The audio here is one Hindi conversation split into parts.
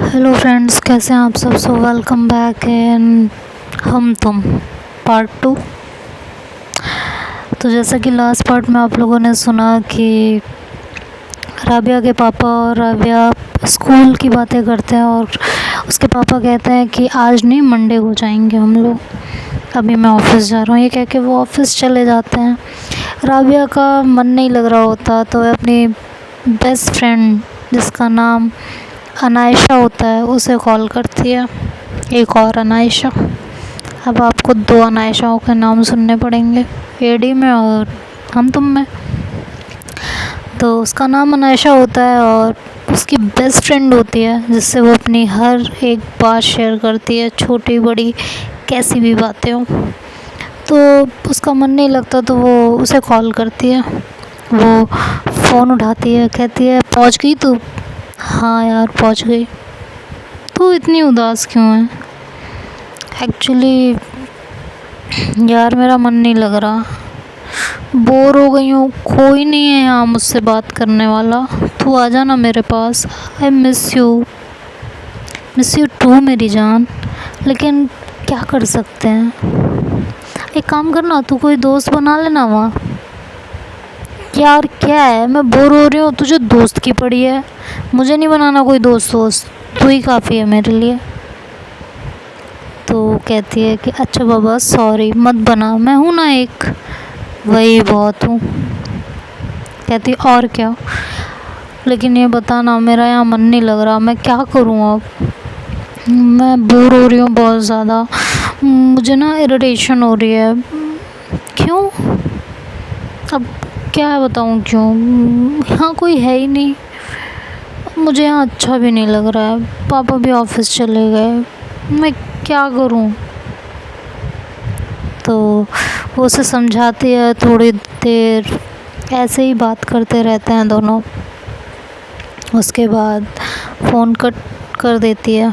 हेलो फ्रेंड्स, कैसे हैं आप सब। सो वेलकम बैक इन हम तुम पार्ट 2। तो जैसा कि लास्ट पार्ट में आप लोगों ने सुना कि राबिया के पापा और राबिया स्कूल की बातें करते हैं और उसके पापा कहते हैं कि आज नहीं, मंडे को जाएंगे हम लोग, अभी मैं ऑफ़िस जा रहा हूँ। ये कह के वो ऑफ़िस चले जाते हैं। राबिया का मन नहीं लग रहा होता तो वह अपनी बेस्ट फ्रेंड जिसका नाम अनायशा होता है उसे कॉल करती है। एक और अनायशा। अब आपको दो अनायशाओं के नाम सुनने पड़ेंगे, एडी में और हम तुम में। तो उसका नाम अनायशा होता है और उसकी बेस्ट फ्रेंड होती है जिससे वो अपनी हर एक बात शेयर करती है, छोटी बड़ी कैसी भी बातें हों। तो उसका मन नहीं लगता तो वो उसे कॉल करती है। वो फ़ोन उठाती है, कहती है पहुंच गई तू? हाँ यार पहुंच गई। तू इतनी उदास क्यों है? एक्चुअली यार मेरा मन नहीं लग रहा, बोर हो गई हूँ, कोई नहीं है यहाँ मुझसे बात करने वाला। तू आ जाना मेरे पास। आई मिस यू टू मेरी जान। लेकिन क्या कर सकते हैं, एक काम करना, तू कोई दोस्त बना लेना वहाँ। यार क्या है, मैं बोर हो रही हूँ, तुझे दोस्त की पड़ी है, मुझे नहीं बनाना कोई दोस्त। तू ही काफ़ी है मेरे लिए। तो कहती है कि अच्छा बाबा सॉरी, मत बना, मैं हूँ ना एक, वही बहुत हूँ। कहती और क्या, लेकिन ये बताना, मेरा यहाँ मन नहीं लग रहा, मैं क्या करूँ अब। मैं बोर हो रही हूँ बहुत ज़्यादा, मुझे ना इरिटेशन हो रही है। क्यों? अब क्या बताऊँ क्यों, यहाँ कोई है ही नहीं, मुझे यहाँ अच्छा भी नहीं लग रहा है, पापा भी ऑफिस चले गए, मैं क्या करूँ। तो वो उसे समझाती है, थोड़ी देर ऐसे ही बात करते रहते हैं दोनों। उसके बाद फ़ोन कट कर देती है।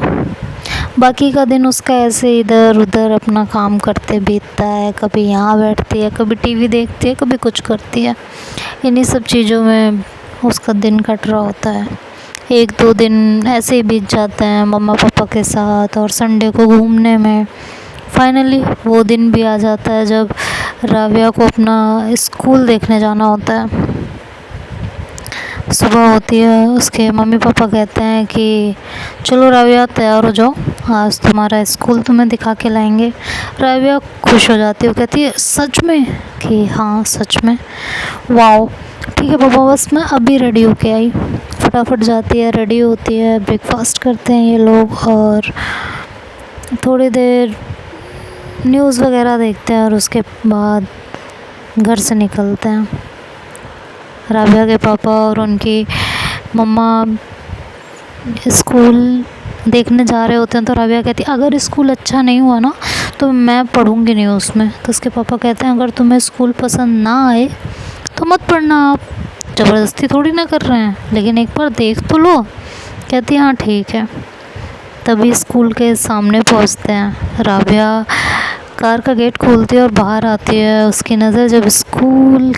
बाकी का दिन उसका ऐसे इधर उधर अपना काम करते बीतता है। कभी यहाँ बैठती है, कभी टीवी देखती है, कभी कुछ करती है। इन्हीं सब चीज़ों में उसका दिन कट रहा होता है। एक दो दिन ऐसे ही बीत जाते हैं मम्मा पापा के साथ और संडे को घूमने में। फाइनली वो दिन भी आ जाता है जब राबिया को अपना स्कूल देखने जाना होता है। सुबह होती है, उसके मम्मी पापा कहते हैं कि चलो राबिया तैयार हो जाओ, आज तुम्हारा स्कूल तुम्हें दिखा के लाएंगे। राबिया खुश हो जाती है, वो कहती है सच में? कि हाँ सच में। वाओ ठीक है पापा, बस मैं अभी रेडी होके आई। फटाफट जाती है, रेडी होती है, ब्रेकफास्ट करते हैं ये लोग और थोड़ी देर न्यूज़ वगैरह देखते हैं और उसके बाद घर से निकलते हैं। राबिया के पापा और उनकी मम्मा स्कूल देखने जा रहे होते हैं। तो राबिया कहती है अगर स्कूल अच्छा नहीं हुआ ना तो मैं पढ़ूँगी नहीं उसमें। तो उसके पापा कहते हैं अगर तुम्हें स्कूल पसंद ना आए तो मत पढ़ना, आप ज़बरदस्ती थोड़ी ना कर रहे हैं, लेकिन एक बार देख तो लो। कहती है हाँ ठीक है। तभी स्कूल के सामने पहुंचते हैं। राबिया कार का गेट खोलती है और बाहर आती है। उसकी नज़र जब स्कूल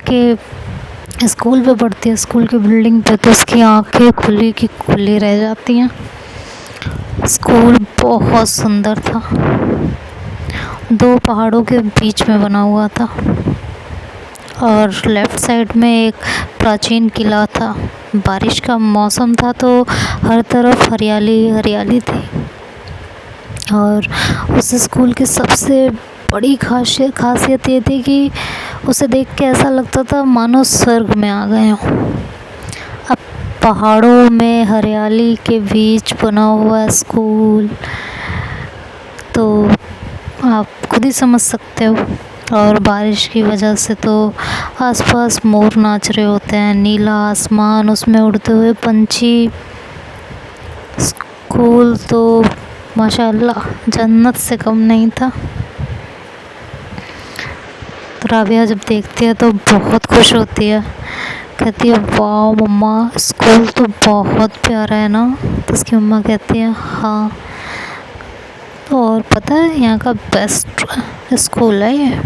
पे पड़ती है, स्कूल की बिल्डिंग पे, तो उसकी आंखें खुली की खुली रह जाती हैं। स्कूल बहुत सुंदर था, दो पहाड़ों के बीच में बना हुआ था और लेफ़्ट साइड में एक प्राचीन किला था। बारिश का मौसम था तो हर तरफ हरियाली हरियाली थी। और उस स्कूल की सबसे बड़ी खासियत ये थी कि उसे देख के ऐसा लगता था मानो स्वर्ग में आ गए हों। अब पहाड़ों में हरियाली के बीच बना हुआ स्कूल, तो आप खुद ही समझ सकते हो। और बारिश की वजह से तो आसपास मोर नाच रहे होते हैं, नीला आसमान, उसमें उड़ते हुए पंछी। स्कूल तो माशाल्लाह जन्नत से कम नहीं था। तो राबिया जब देखती है तो बहुत खुश होती है, कहती है वाह मम्मा स्कूल तो बहुत प्यारा है ना। तो उसकी मम्मा कहती है हाँ, और पता है यहाँ का बेस्ट स्कूल है ये।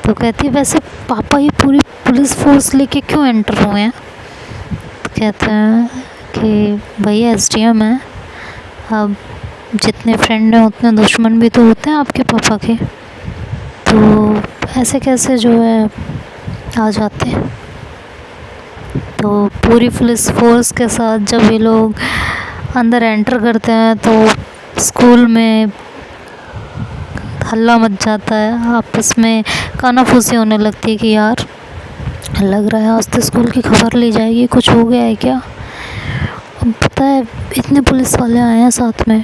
तो कहती है वैसे पापा ही पूरी पुलिस फोर्स लेके क्यों एंटर हुए हैं? तो कहते हैं कि भैया एसडीएम है, अब जितने फ्रेंड हैं उतने दुश्मन भी तो होते हैं आपके पापा के, तो ऐसे कैसे जो है आ जाते हैं। तो पूरी पुलिस फोर्स के साथ जब ये लोग अंदर एंटर करते हैं तो स्कूल में हल्ला मच जाता है, आपस में कानाफूसी होने लगती है कि यार लग रहा है आज तो स्कूल की खबर ली जाएगी, कुछ हो गया है क्या। अब पता है इतने पुलिस वाले आए हैं साथ में,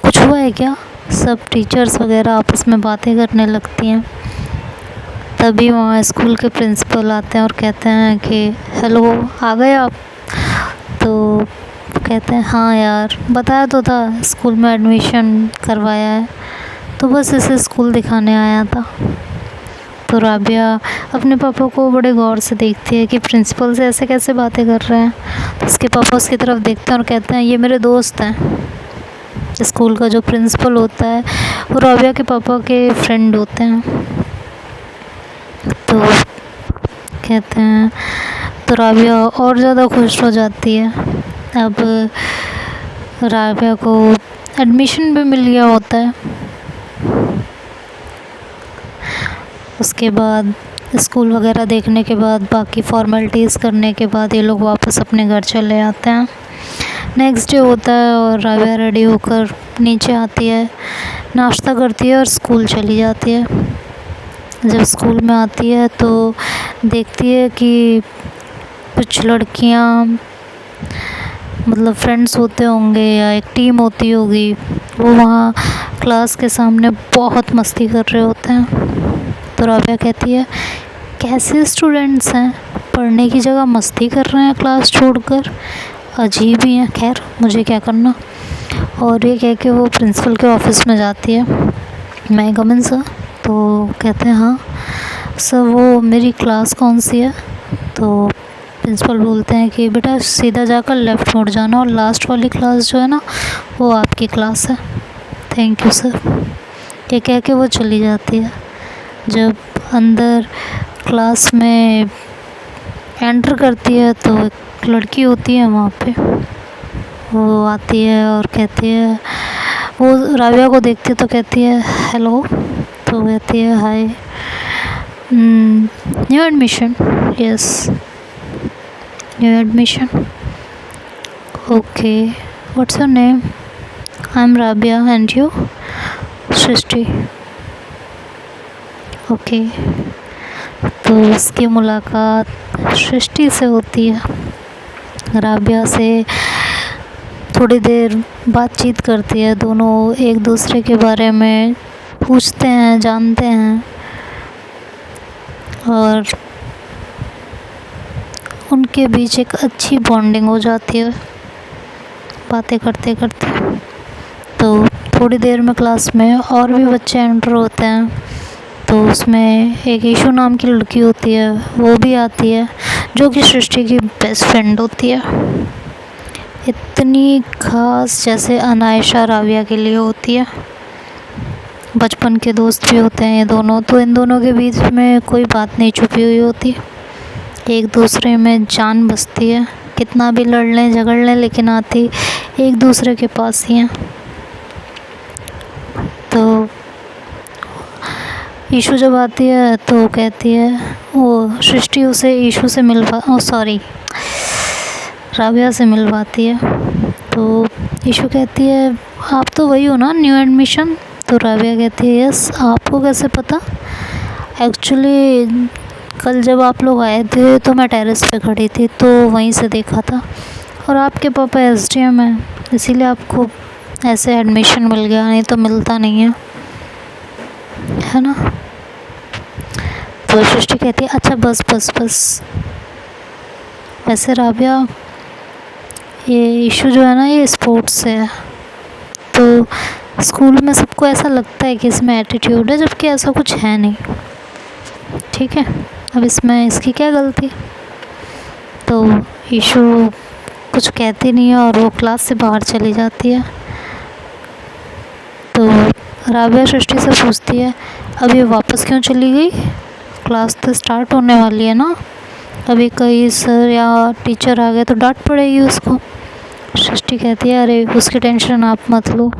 कुछ हुआ है क्या। सब टीचर्स वगैरह आपस में बातें करने लगती हैं। तभी वहाँ स्कूल के प्रिंसिपल आते हैं और कहते हैं कि हेलो आ गए आप। तो कहते हैं हाँ यार बताया तो था, स्कूल में एडमिशन करवाया है, तो बस इसे स्कूल दिखाने आया था। तो राबिया अपने पापा को बड़े गौर से देखती है कि प्रिंसिपल से ऐसे कैसे बातें कर रहे हैं। तो उसके पापा उसकी तरफ देखते हैं और कहते हैं ये मेरे दोस्त हैं। स्कूल का जो प्रिंसिपल होता है वो राबिया के पापा के फ्रेंड होते हैं। तो कहते हैं, तो राबिया और ज़्यादा खुश हो जाती है। अब राबिया को एडमिशन भी मिल गया होता है। उसके बाद स्कूल वगैरह देखने के बाद, बाकी फॉर्मेलिटीज़ करने के बाद ये लोग वापस अपने घर चले आते हैं। नेक्स्ट डे होता है और राबिया रेडी होकर नीचे आती है, नाश्ता करती है और स्कूल चली जाती है। जब स्कूल में आती है तो देखती है कि कुछ लड़कियां, मतलब फ्रेंड्स होते होंगे या एक टीम होती होगी, वो वहाँ क्लास के सामने बहुत मस्ती कर रहे होते हैं। तो राबिया कहती है कैसे स्टूडेंट्स हैं, पढ़ने की जगह मस्ती कर रहे हैं क्लास छोड़कर, अजीब ही हैं, खैर मुझे क्या करना। और ये कह के वो प्रिंसिपल के ऑफिस में जाती है। मैं कम इन सर। तो कहते हैं हाँ सर, वो मेरी क्लास कौन सी है। तो प्रिंसिपल बोलते हैं कि बेटा सीधा जाकर लेफ़्ट मुड़ जाना और लास्ट वाली क्लास जो है ना वो आपकी क्लास है। थैंक यू सर, ये कह के वो चली जाती है। जब अंदर क्लास में एंटर करती है तो एक लड़की होती है वहाँ पे, वो आती है और कहती है, वो राबिया को देखती है तो कहती है हेलो। तो कहती है hi, new admission. Yes new admission. Okay what's your name. I am Rabia and you. Srishti. Okay. तो उसकी मुलाकात सृष्टि से होती है। राबिया से थोड़ी देर बातचीत करती है, दोनों एक दूसरे के बारे में पूछते हैं, जानते हैं और उनके बीच एक अच्छी बॉन्डिंग हो जाती है बातें करते करते। तो थोड़ी देर में क्लास में और भी बच्चे एंटर होते हैं। तो उसमें एक ईशू नाम की लड़की होती है, वो भी आती है, जो कि सृष्टि की बेस्ट फ्रेंड होती है। इतनी खास जैसे अनायशा राबिया के लिए होती है। बचपन के दोस्त भी होते हैं ये दोनों, तो इन दोनों के बीच में कोई बात नहीं छुपी हुई होती, एक दूसरे में जान बसती है। कितना भी लड़ लें झगड़ लें लेकिन आती एक दूसरे के पास ही हैं। तो ईशू जब आती है तो कहती है, वो सृष्टि उसे ईशू से राबिया से मिलवाती है। तो ईशू कहती है आप तो वही हो ना न्यू एडमिशन। तो राबिया कहती है यस, आपको कैसे पता। एक्चुअली कल जब आप लोग आए थे तो मैं टेरेस पे खड़ी थी तो वहीं से देखा था, और आपके पापा एसडीएम हैं इसीलिए आपको ऐसे एडमिशन मिल गया, नहीं तो मिलता नहीं है ना। तो सृष्टि कहती है अच्छा बस बस बस। वैसे राबिया ये इशू जो है ना ये स्पोर्ट्स से है, तो स्कूल में सबको ऐसा लगता है कि इसमें एटीट्यूड है, जबकि ऐसा कुछ है नहीं। ठीक है, अब इसमें इसकी क्या गलती। तो इशू कुछ कहती नहीं है और वो क्लास से बाहर चली जाती है। तो राबिया सृष्टि से पूछती है अब ये वापस क्यों चली गई, क्लास तो स्टार्ट होने वाली है ना, अभी कहीं सर या टीचर आ गए तो डांट पड़ेगी उसको। सृष्टि कहती है अरे उसकी टेंशन आप मत लो,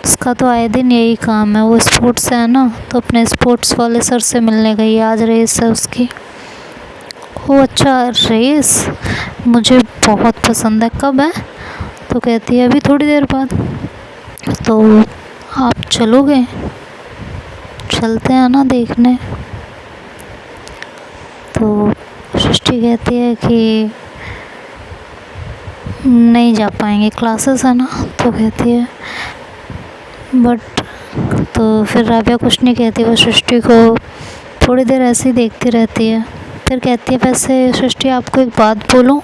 उसका तो आए दिन यही काम है, वो स्पोर्ट्स से है ना, तो अपने स्पोर्ट्स वाले सर से मिलने गई, आज रेस है उसकी। ओ अच्छा, रेस मुझे बहुत पसंद है, कब है? तो कहती है अभी थोड़ी देर बाद। तो आप चलोगे? चलते हैं ना देखने। तो सृष्टि कहती है कि नहीं जा पाएंगे, क्लासेस है ना। तो कहती है बट, तो फिर राबिया कुछ नहीं कहती, वो सृष्टि को थोड़ी देर ऐसे ही देखती रहती है। फिर कहती है वैसे सृष्टि आपको एक बात बोलूं?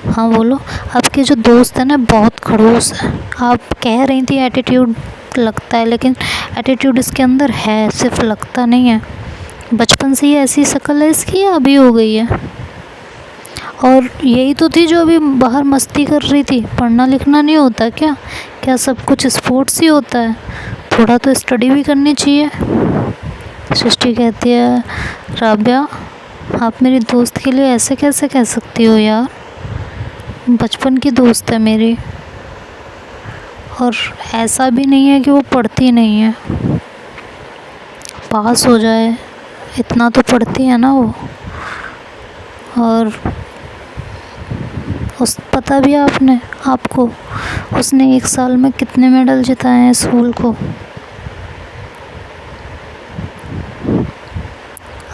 हाँ बोलो। आपकी जो दोस्त है ना बहुत खड़ूस है, आप कह रही थी एटीट्यूड लगता है, लेकिन एटीट्यूड इसके अंदर है, सिर्फ लगता नहीं है। बचपन से ही ऐसी शक्ल है इसकी या अभी हो गई है? और यही तो थी जो अभी बाहर मस्ती कर रही थी, पढ़ना लिखना नहीं होता क्या? क्या सब कुछ स्पोर्ट्स ही होता है? थोड़ा तो स्टडी भी करनी चाहिए। सृष्टि कहती है राबिया आप मेरी दोस्त के लिए ऐसे कैसे कह सकती हो यार, बचपन की दोस्त है मेरी, और ऐसा भी नहीं है कि वो पढ़ती नहीं है, पास हो जाए इतना तो पढ़ती है ना वो। और उस पता भी आपको उसने 1 साल में कितने मेडल जिताए हैं स्कूल को,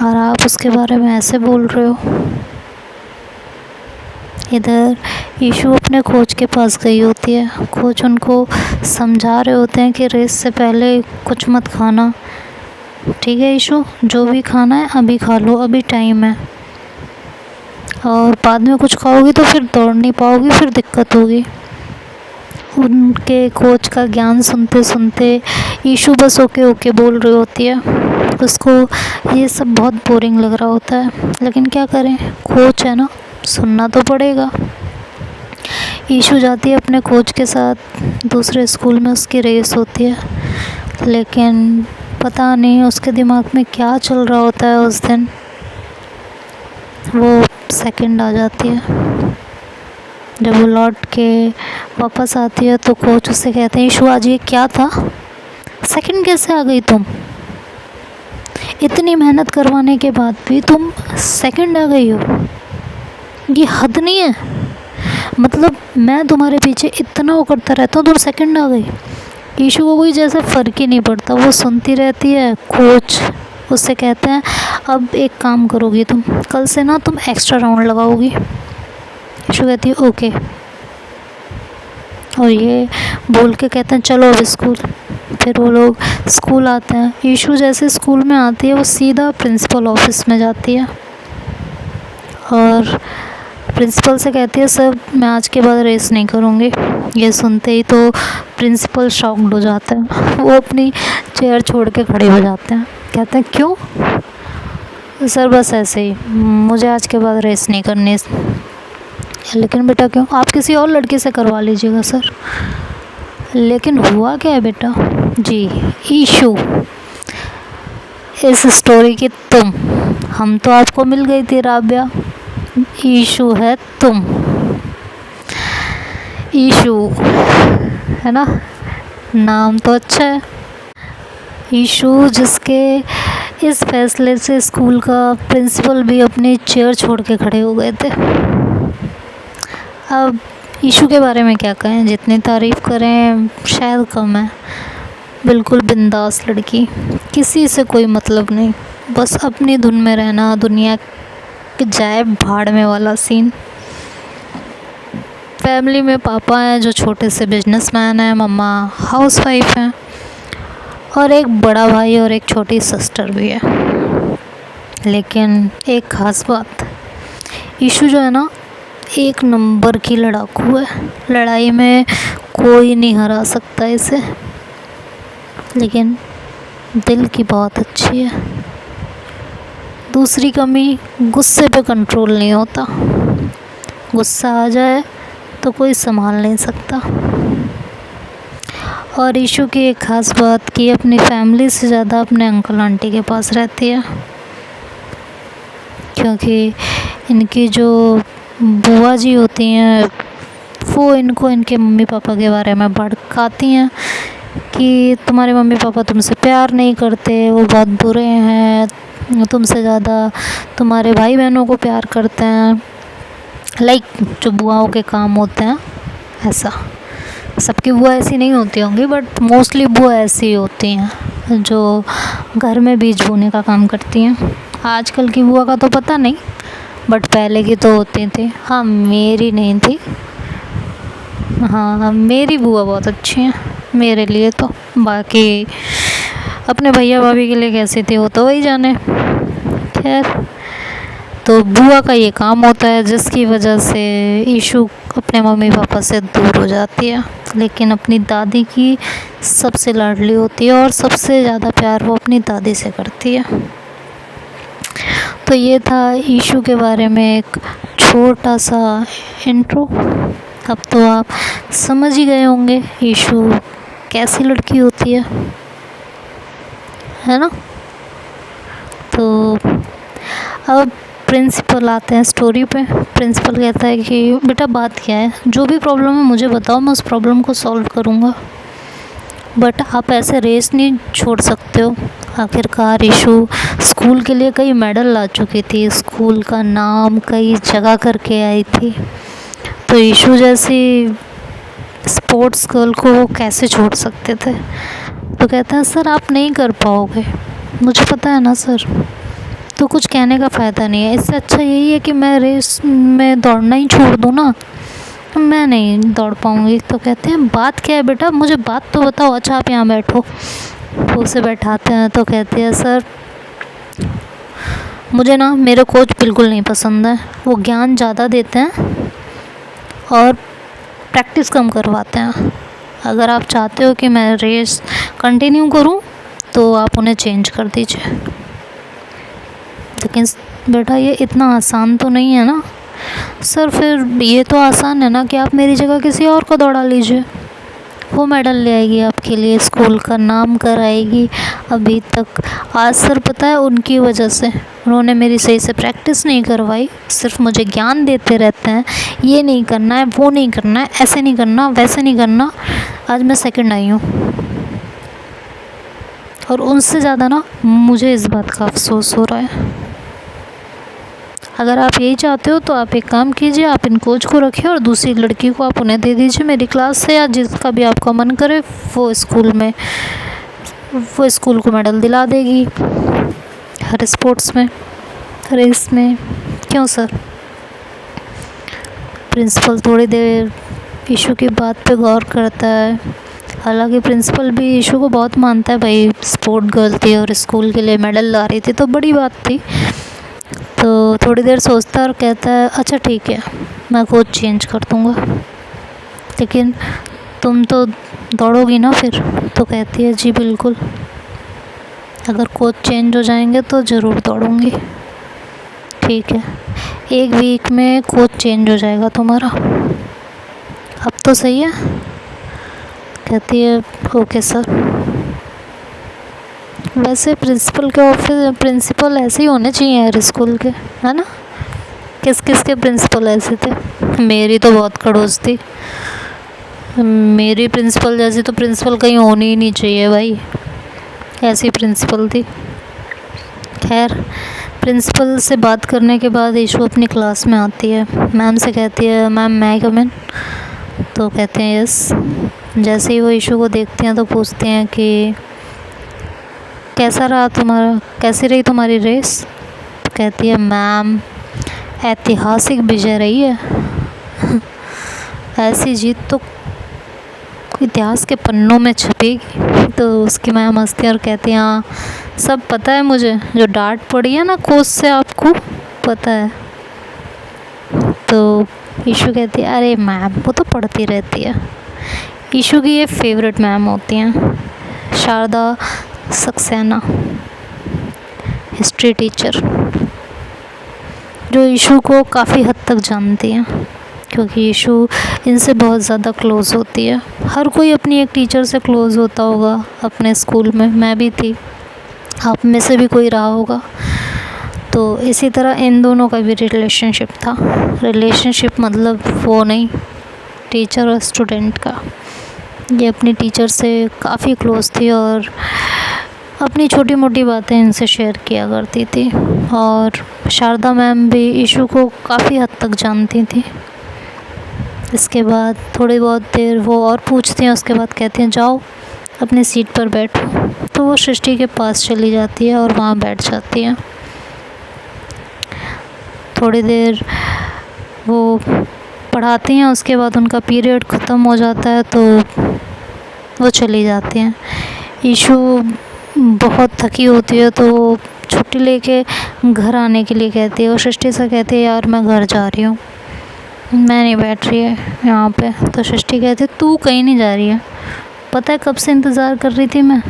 और आप उसके बारे में ऐसे बोल रहे हो। इधर ईशु अपने कोच के पास गई होती है, कोच उनको समझा रहे होते हैं कि रेस से पहले कुछ मत खाना, ठीक है ईशु, जो भी खाना है अभी खा लो, अभी टाइम है, और बाद में कुछ खाओगी तो फिर दौड़ नहीं पाओगी, फिर दिक्कत होगी। उनके कोच का ज्ञान सुनते सुनते ईशु बस ओके ओके बोल रही होती है, उसको ये सब बहुत बोरिंग लग रहा होता है, लेकिन क्या करें, कोच है ना, सुनना तो पड़ेगा। ईशु जाती है अपने कोच के साथ दूसरे स्कूल में, उसकी रेस होती है, लेकिन पता नहीं उसके दिमाग में क्या चल रहा होता है उस दिन, वो सेकंड आ जाती है। जब वो लौट के वापस आती है तो कोच उससे कहते हैं ईशु आज ये क्या था, सेकंड कैसे आ गई तुम, इतनी मेहनत करवाने के बाद भी तुम सेकंड आ गई हो, ये हद नहीं है? मतलब मैं तुम्हारे पीछे इतना वो करता रहता हूँ, तुम सेकंड आ गई। ईशु को कोई जैसे फ़र्क ही नहीं पड़ता, वो सुनती रहती है। कोच उससे कहते हैं अब एक काम करोगी तुम, कल से ना तुम एक्स्ट्रा राउंड लगाओगी। ईशु कहती है ओके, और ये बोल के कहते हैं चलो अब स्कूल। फिर वो लोग स्कूल आते हैं। ईशु जैसे स्कूल में आती है वो सीधा प्रिंसिपल ऑफिस में जाती है और प्रिंसिपल से कहती है सर मैं आज के बाद रेस नहीं करूँगी। ये सुनते ही तो प्रिंसिपल शॉक्ड हो जाते हैं, वो अपनी चेयर छोड़ के खड़े हो जाते हैं, कहते हैं क्यों? सर बस ऐसे ही, मुझे आज के बाद रेस नहीं करनी। लेकिन बेटा क्यों? आप किसी और लड़के से करवा लीजिएगा सर। लेकिन हुआ क्या है बेटा? जी ईशु, इस स्टोरी की तुम, हम तो आपको मिल गई थी राबिया, ईशु है तुम। ईशु है ना, नाम तो अच्छा है। ईशु जिसके इस फैसले से स्कूल का प्रिंसिपल भी अपनी चेयर छोड़ के खड़े हो गए थे। अब ईशु के बारे में क्या कहें, जितनी तारीफ़ करें शायद कम है। बिल्कुल बिंदास लड़की, किसी से कोई मतलब नहीं, बस अपनी धुन में रहना, दुनिया जाए भाड़ में वाला सीन। फैमिली में पापा हैं जो छोटे से बिजनेसमैन हैं, मम्मा हाउसवाइफ हैं, और एक बड़ा भाई और एक छोटी सिस्टर भी है। लेकिन एक ख़ास बात, ईशु जो है ना 1 नंबर की लड़ाकू है, लड़ाई में कोई नहीं हरा सकता इसे। लेकिन दिल की बहुत अच्छी है। दूसरी कमी, गुस्से पे कंट्रोल नहीं होता, गुस्सा आ जाए तो कोई संभाल नहीं सकता। और ईशु की एक ख़ास बात कि अपनी फैमिली से ज़्यादा अपने अंकल आंटी के पास रहती है, क्योंकि इनकी जो बुआ जी होती हैं वो इनको इनके मम्मी पापा के बारे में भड़काती हैं कि तुम्हारे मम्मी पापा तुमसे प्यार नहीं करते, वो बहुत बुरे हैं, तुमसे ज़्यादा तुम्हारे भाई बहनों को प्यार करते हैं। लाइक जो बुआओं के काम होते हैं ऐसा। सबकी बुआ ऐसी नहीं होती होंगी, बट मोस्टली बुआ ऐसी होती हैं जो घर में बीज बोने का काम करती हैं। आजकल की बुआ का तो पता नहीं, बट पहले की तो होती थी। हाँ, मेरी नहीं थी। हाँ, मेरी बुआ बहुत अच्छी हैं मेरे लिए तो। बाकी अपने भैया भाभी के लिए कैसी थी वो तो वही जाने। खैर, तो बुआ का ये काम होता है जिसकी वजह से ईशु अपने मम्मी पापा से दूर हो जाती है, लेकिन अपनी दादी की सबसे लाडली होती है और सबसे ज़्यादा प्यार वो अपनी दादी से करती है। तो ये था ईशु के बारे में एक छोटा सा इंट्रो। अब तो आप समझ ही गए होंगे ईशु कैसी लड़की होती है ना। तो अब प्रिंसिपल आते हैं स्टोरी पे। प्रिंसिपल कहता है कि बेटा बात क्या है, जो भी प्रॉब्लम है मुझे बताओ, मैं उस प्रॉब्लम को सॉल्व करूँगा, बट आप ऐसे रेस नहीं छोड़ सकते हो। आखिरकार ईशु स्कूल के लिए कई मेडल ला चुकी थी, स्कूल का नाम कई जगह करके आई थी, तो ईशु जैसी स्पोर्ट्स गर्ल को वो कैसे छोड़ सकते थे। तो कहता है सर आप नहीं कर पाओगे, मुझे पता है ना सर, तो कुछ कहने का फ़ायदा नहीं है। इससे अच्छा यही है कि मैं रेस में दौड़ना ही छोड़ दूँ ना, मैं नहीं दौड़ पाऊँगी। तो कहते हैं बात क्या है बेटा, मुझे बात तो बताओ। अच्छा आप यहाँ बैठो। वो उसे बैठाते हैं तो कहती है सर मुझे ना मेरे कोच बिल्कुल नहीं पसंद है, वो ज्ञान ज़्यादा देते हैं और प्रैक्टिस कम करवाते हैं। अगर आप चाहते हो कि मैं रेस कंटिन्यू करूं तो आप उन्हें चेंज कर दीजिए। लेकिन बेटा ये इतना आसान तो नहीं है ना। सर फिर ये तो आसान है ना कि आप मेरी जगह किसी और को दौड़ा लीजिए, वो मेडल ले आएगी आपके लिए, स्कूल का नाम कराएगी। अभी तक आज सर पता है उनकी वजह से, उन्होंने मेरी सही से प्रैक्टिस नहीं करवाई, सिर्फ मुझे ज्ञान देते रहते हैं, ये नहीं करना है, वो नहीं करना है, ऐसे नहीं करना, वैसे नहीं करना। आज मैं सेकंड आई हूँ और उनसे ज़्यादा ना मुझे इस बात का अफसोस हो रहा है। अगर आप यही चाहते हो तो आप एक काम कीजिए, आप इन कोच को रखिए और दूसरी लड़की को आप उन्हें दे दीजिए मेरी क्लास से, या जिसका भी आपका मन करे वो स्कूल को मेडल दिला देगी हर स्पोर्ट्स में, रेस में। क्यों सर? प्रिंसिपल थोड़ी देर ईशु की बात पे गौर करता है। हालांकि प्रिंसिपल भी ईशु को बहुत मानता है, भाई स्पोर्ट गर्ल थी और स्कूल के लिए मेडल ला रही थी तो बड़ी बात थी। तो थोड़ी देर सोचता है और कहता है अच्छा ठीक है, मैं कोच चेंज कर दूँगा, लेकिन तुम तो दौड़ोगी ना फिर? तो कहती है जी बिल्कुल, अगर कोच चेंज हो जाएंगे तो ज़रूर दौड़ूँगी। ठीक है, 1 वीक में कोच चेंज हो जाएगा तुम्हारा, अब तो सही है? कहती है ओके सर। वैसे प्रिंसिपल के ऑफिस प्रिंसिपल ऐसे ही होने चाहिए यार स्कूल के, है ना। किस किस के प्रिंसिपल ऐसे थे? मेरी तो बहुत खड़ूस थी, मेरी प्रिंसिपल जैसी तो प्रिंसिपल कहीं होनी ही नहीं चाहिए भाई, ऐसी प्रिंसिपल थी। खैर, प्रिंसिपल से बात करने के बाद ईशु अपनी क्लास में आती है, मैम से कहती है मैम मैं कम इन? तो कहते हैं यस। जैसे ही वो ईशु को देखते हैं तो पूछते हैं कि कैसी रही तुम्हारी रेस? तो कहती है मैम ऐतिहासिक विजय रही है ऐसी जीत तो इतिहास के पन्नों में छपेगी। तो उसकी मैम हंसती है और कहती है हाँ सब पता है मुझे, जो डांट पड़ी है ना कोच से आपको पता है। तो ईशु कहती है अरे मैम वो तो पढ़ती रहती है। ईशु की ये फेवरेट मैम होती हैं, शारदा सक्सेना, हिस्ट्री टीचर, जो ईशु को काफ़ी हद तक जानती हैं, क्योंकि ईशु इनसे बहुत ज़्यादा क्लोज़ होती है। हर कोई अपनी एक टीचर से क्लोज़ होता होगा अपने स्कूल में, मैं भी थी, आप में से भी कोई रहा होगा। तो इसी तरह इन दोनों का भी रिलेशनशिप था। रिलेशनशिप मतलब वो नहीं, टीचर और स्टूडेंट का। ये अपनी टीचर से काफ़ी क्लोज़ थी और अपनी छोटी मोटी बातें इनसे शेयर किया करती थी। और शारदा मैम भी ईशू को काफ़ी हद तक जानती थी। इसके बाद थोड़ी बहुत देर वो और पूछती हैं, उसके बाद कहती हैं जाओ अपनी सीट पर बैठो। तो वो सृष्टि के पास चली जाती है और वहाँ बैठ जाती है। थोड़ी देर वो पढ़ाती हैं, उसके बाद उनका पीरियड ख़त्म हो जाता है तो वो चली जाती हैं। ईशू बहुत थकी होती है तो वो छुट्टी लेके घर आने के लिए कहती है। वो सृष्टि से कहती है यार मैं घर जा रही हूँ, मैं नहीं बैठ रही है यहाँ पे। तो सृष्टि कहती है तू कहीं नहीं जा रही है, पता है कब से इंतज़ार कर रही थी मैं,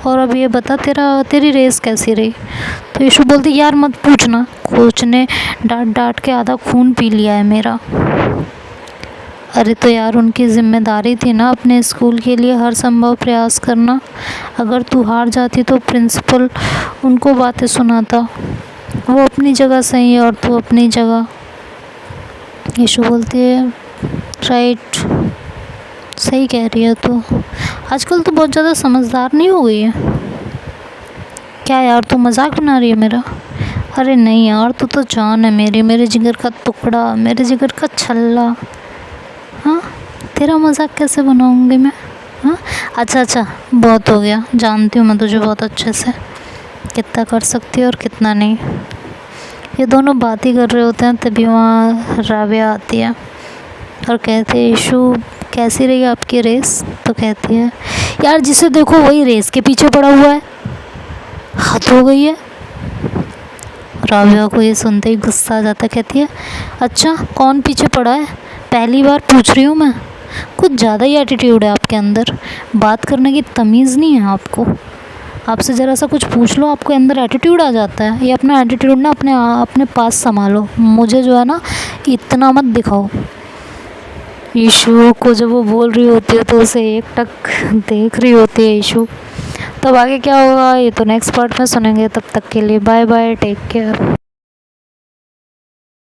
और अब ये बता तेरी रेस कैसी रही। तो ईशू बोलती यार मत पूछना, कोच ने डांट डांट के आधा खून पी लिया है मेरा। अरे तो यार उनकी ज़िम्मेदारी थी ना अपने स्कूल के लिए हर संभव प्रयास करना। अगर तू हार जाती तो प्रिंसिपल उनको बातें सुनाता। वो अपनी जगह सही है और तू अपनी जगह। ईशू बोलती है राइट, सही कह रही है तू, आजकल तो बहुत ज़्यादा समझदार नहीं हो गई है क्या यार, तू मजाक बना रही है मेरा। अरे नहीं यार तू तो जान है मेरी, मेरे जिगर का टुकड़ा, मेरे जिगर का छल्ला। हाँ तेरा मजाक कैसे बनाऊंगी मैं। हाँ अच्छा बहुत हो गया, जानती हूँ मैं तुझे बहुत अच्छे से, कितना कर सकती है और कितना नहीं। ये दोनों बात ही कर रहे होते हैं तभी वहाँ राव्या आती है और कहती है ईशू कैसी रही आपकी रेस। तो कहती है यार जिसे देखो वही रेस के पीछे पड़ा हुआ है, हद हो गई है। राव्या को ये सुनते ही गुस्सा आ जाता है। कहती है अच्छा कौन पीछे पड़ा है, पहली बार पूछ रही हूँ मैं, कुछ ज़्यादा ही एटीट्यूड है आपके अंदर, बात करने की तमीज़ नहीं है आपको। आपसे ज़रा सा कुछ पूछ लो आपके अंदर एटीट्यूड आ जाता है। ये अपना एटीट्यूड ना अपने पास संभालो, मुझे जो है ना इतना मत दिखाओ। ईशू को जब वो बोल रही होती है तो उसे एक टक देख रही होती है ईशू। तब आगे क्या होगा ये तो नेक्स्ट पार्ट में सुनेंगे। तब तक के लिए बाय बाय, टेक केयर।